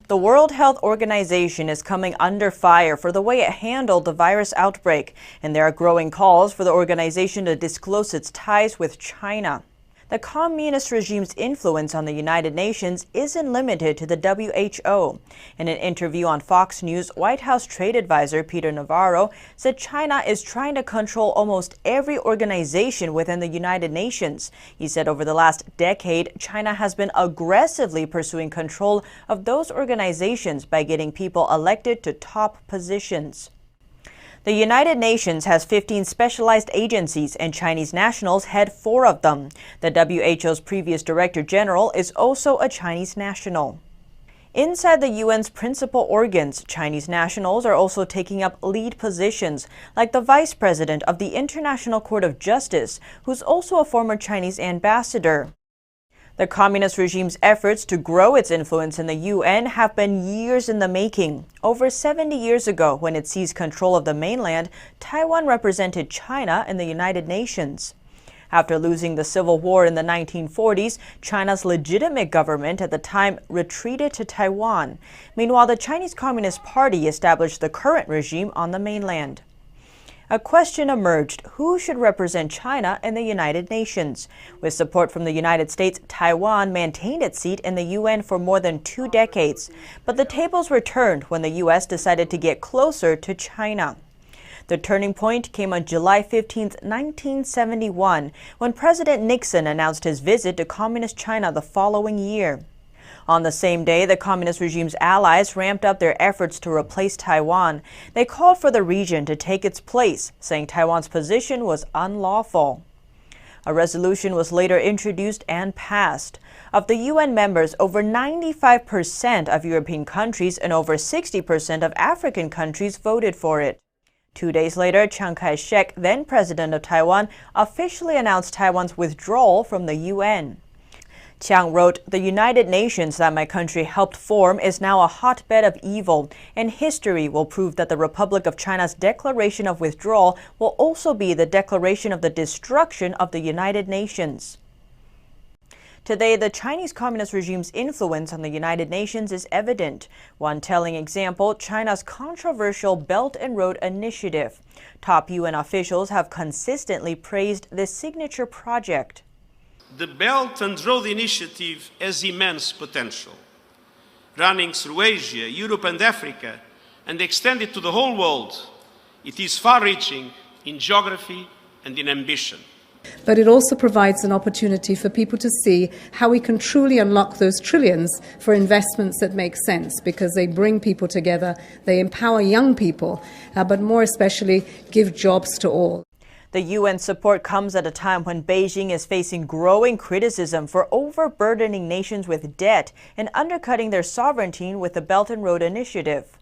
The World Health Organization is coming under fire for the way it handled the virus outbreak, and there are growing calls for the organization to disclose its ties with China. The communist regime's influence on the United Nations isn't limited to the WHO. In an interview on Fox News, White House Trade Advisor Peter Navarro said China is trying to control almost every organization within the United Nations. He said over the last decade, China has been aggressively pursuing control of those organizations by getting people elected to top positions. The United Nations has 15 specialized agencies, and Chinese nationals head 4 of them. The WHO's previous Director General is also a Chinese national. Inside the UN's principal organs, Chinese nationals are also taking up lead positions, like the Vice President of the International Court of Justice, who's also a former Chinese ambassador. The communist regime's efforts to grow its influence in the UN have been years in the making. Over 70 years ago, when it seized control of the mainland, Taiwan represented China in the United Nations. After losing the Civil War in the 1940s, China's legitimate government at the time retreated to Taiwan. Meanwhile, the Chinese Communist Party established the current regime on the mainland. A question emerged: who should represent China in the United Nations? With support from the United States, Taiwan maintained its seat in the UN for more than 2 decades. But the tables were turned when the U.S. decided to get closer to China. The turning point came on July 15, 1971, when President Nixon announced his visit to Communist China the following year. On the same day, the communist regime's allies ramped up their efforts to replace Taiwan. They called for the region to take its place, saying Taiwan's position was unlawful. A resolution was later introduced and passed. Of the UN members, over 95% of European countries and over 60% of African countries voted for it. 2 days later, Chiang Kai-shek, then president of Taiwan, officially announced Taiwan's withdrawal from the UN. Chiang wrote, "The United Nations that my country helped form is now a hotbed of evil, and history will prove that the Republic of China's declaration of withdrawal will also be the declaration of the destruction of the United Nations." Today, the Chinese Communist regime's influence on the United Nations is evident. One telling example, China's controversial Belt and Road Initiative. Top UN officials have consistently praised this signature project. The Belt and Road Initiative has immense potential. Running through Asia, Europe and Africa, and extended to the whole world, it is far-reaching in geography and in ambition. But it also provides an opportunity for people to see how we can truly unlock those trillions for investments that make sense, because they bring people together, they empower young people, but more especially give jobs to all. The UN support comes at a time when Beijing is facing growing criticism for overburdening nations with debt and undercutting their sovereignty with the Belt and Road Initiative.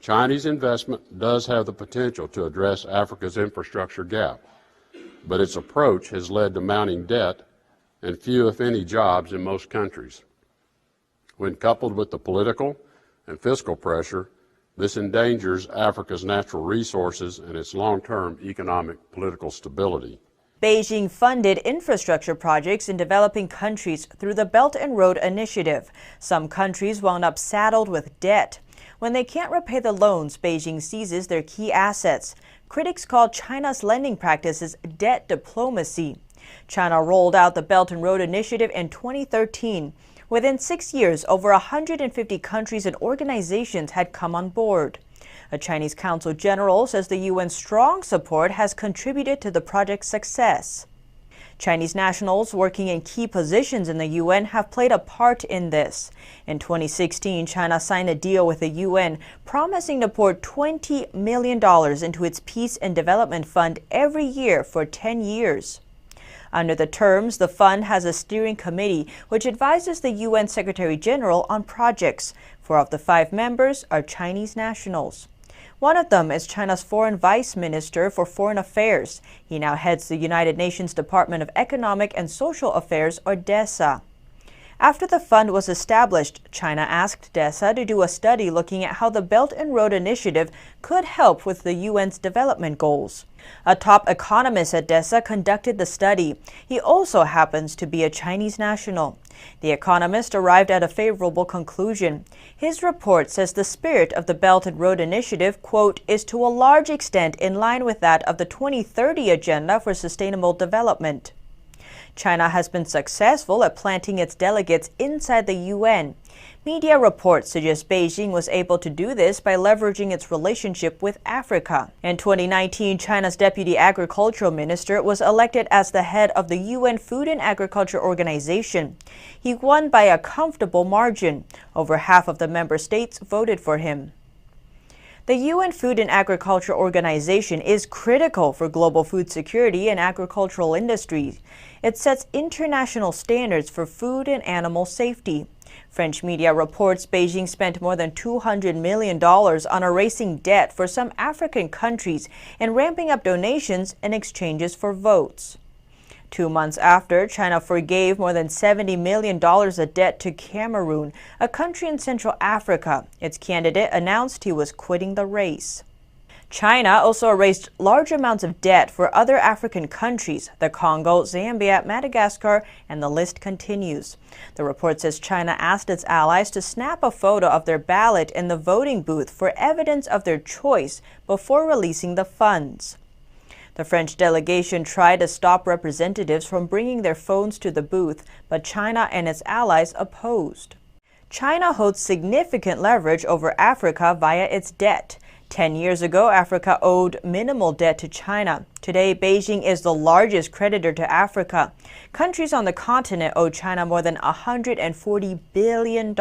Chinese investment does have the potential to address Africa's infrastructure gap, but its approach has led to mounting debt and few, if any, jobs in most countries. When coupled with the political and fiscal pressure, this endangers Africa's natural resources and its long-term economic political stability. Beijing funded infrastructure projects in developing countries through the Belt and Road Initiative. Some countries wound up saddled with debt. When they can't repay the loans, Beijing seizes their key assets. Critics call China's lending practices debt diplomacy. China rolled out the Belt and Road Initiative in 2013. Within 6 years, over 150 countries and organizations had come on board. A Chinese consul general says the UN's strong support has contributed to the project's success. Chinese nationals working in key positions in the UN have played a part in this. In 2016, China signed a deal with the UN promising to pour $20 million into its Peace and Development Fund every year for 10 years. Under the terms, the fund has a steering committee which advises the UN Secretary General on projects. 4 of the 5 members are Chinese nationals. One of them is China's Foreign Vice Minister for Foreign Affairs. He now heads the United Nations Department of Economic and Social Affairs, or DESA. After the fund was established, China asked DESA to do a study looking at how the Belt and Road Initiative could help with the UN's development goals. A top economist at DESA conducted the study. He also happens to be a Chinese national. The economist arrived at a favorable conclusion. His report says the spirit of the Belt and Road Initiative, quote, is to a large extent in line with that of the 2030 Agenda for Sustainable Development. China has been successful at planting its delegates inside the UN. Media reports suggest Beijing was able to do this by leveraging its relationship with Africa. In 2019, China's deputy agricultural minister was elected as the head of the UN Food and Agriculture Organization. He won by a comfortable margin. Over half of the member states voted for him. The UN Food and Agriculture Organization is critical for global food security and agricultural industries. It sets international standards for food and animal safety. French media reports Beijing spent more than $200 million on erasing debt for some African countries and ramping up donations in exchanges for votes. 2 months after, China forgave more than $70 million of debt to Cameroon, a country in Central Africa. Its candidate announced he was quitting the race. China also erased large amounts of debt for other African countries, the Congo, Zambia, Madagascar, and the list continues. The report says China asked its allies to snap a photo of their ballot in the voting booth for evidence of their choice before releasing the funds. The French delegation tried to stop representatives from bringing their phones to the booth, but China and its allies opposed. China holds significant leverage over Africa via its debt. 10 years ago, Africa owed minimal debt to China. Today, Beijing is the largest creditor to Africa. Countries on the continent owe China more than $140 billion.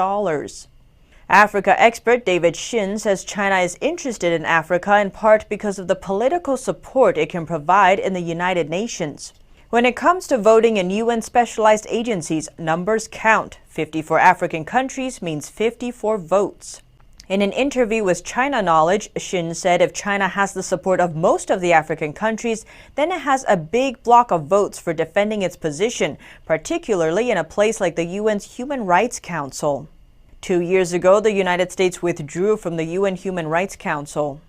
Africa expert David Shin says China is interested in Africa in part because of the political support it can provide in the United Nations. When it comes to voting in UN specialized agencies, numbers count. 54 African countries means 54 votes. In an interview with China Knowledge, Shin said if China has the support of most of the African countries, then it has a big block of votes for defending its position, particularly in a place like the UN's Human Rights Council. 2 years ago, the United States withdrew from the UN Human Rights Council.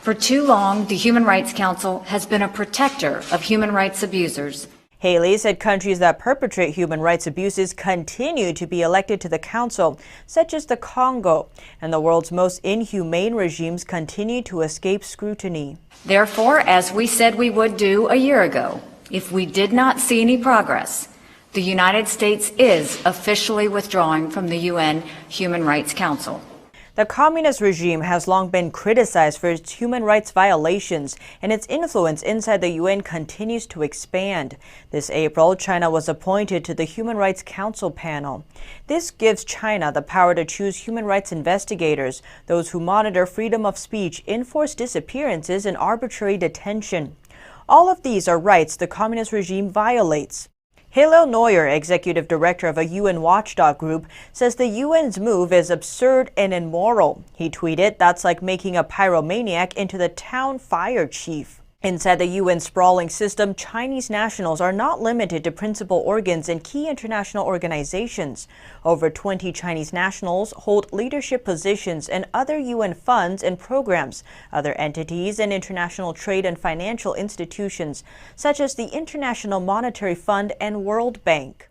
For too long, the Human Rights Council has been a protector of human rights abusers. Haley said countries that perpetrate human rights abuses continue to be elected to the council, such as the Congo, and the world's most inhumane regimes continue to escape scrutiny. Therefore, as we said we would do a year ago, if we did not see any progress, the United States is officially withdrawing from the UN Human Rights Council. The communist regime has long been criticized for its human rights violations, and its influence inside the UN continues to expand. This April, China was appointed to the Human Rights Council panel. This gives China the power to choose human rights investigators, those who monitor freedom of speech, enforce disappearances, and arbitrary detention. All of these are rights the communist regime violates. Hillel Neuer, executive director of a UN watchdog group, says the UN's move is absurd and immoral. He tweeted, "That's like making a pyromaniac into the town fire chief." Inside the UN sprawling system, Chinese nationals are not limited to principal organs in key international organizations. Over 20 Chinese nationals hold leadership positions in other UN funds and programs, other entities, and international trade and financial institutions, such as the International Monetary Fund and World Bank.